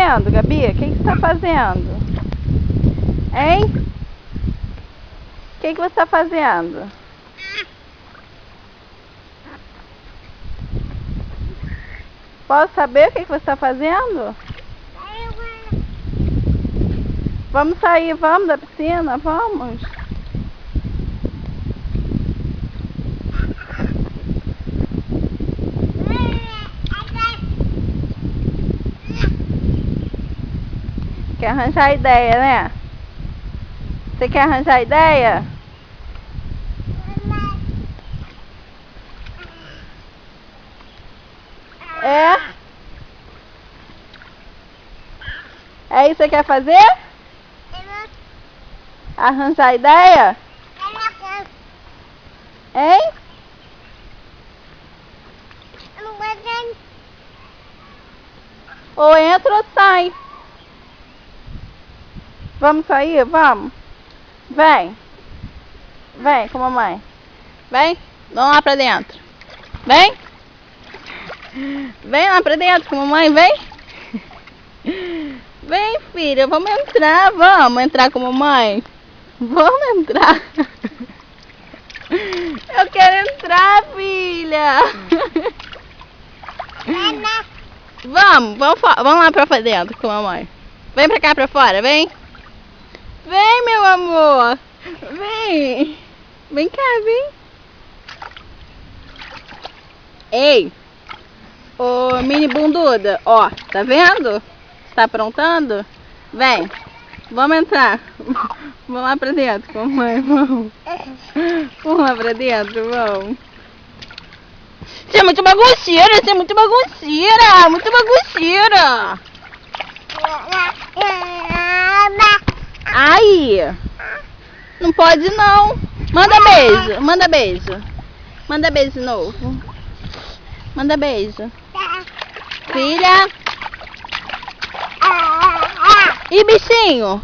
fazendo, Gabi? O que você tá fazendo? Hein? O que você tá fazendo? Posso saber o que você tá fazendo? Vamos sair, vamos da piscina, vamos. Quer arranjar ideia, né? Você quer arranjar ideia? É? É isso que você quer fazer? Arranjar ideia? Hein? Ou entra ou sai. Vamos sair? Vamos. Vem. Vem com a mamãe. Vem. Vamos lá pra dentro. Vem. Vem lá pra dentro com a mamãe, vem. Vem, filha, vamos entrar. Vamos entrar com a mamãe. Vamos entrar. Eu quero entrar, filha. Vamos lá pra dentro com a mamãe. Vem pra cá pra fora, vem. Vem, meu amor. Vem. Vem cá, vem. Ei. Ô, mini bunduda. Ó, tá vendo? Tá aprontando? Vem. Vamos entrar. Vamos lá pra dentro com a mamãe, vamos. Vamos lá pra dentro, vamos. Você é muito bagunceira, você é muito bagunceira. Muito bagunceira. Ai. Não pode não. Manda beijo, manda beijo. Manda beijo de novo. Manda beijo. Filha. E bichinho?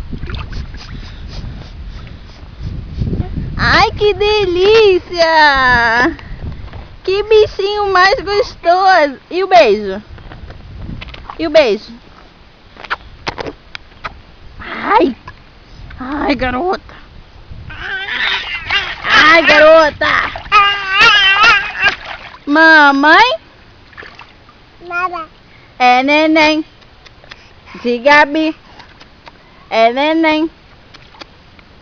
Ai, que delícia! Que bichinho mais gostoso! E o beijo? E o beijo? Ai! Ai, garota! Ai, garota! Mamãe? É neném. De Gabi. É neném.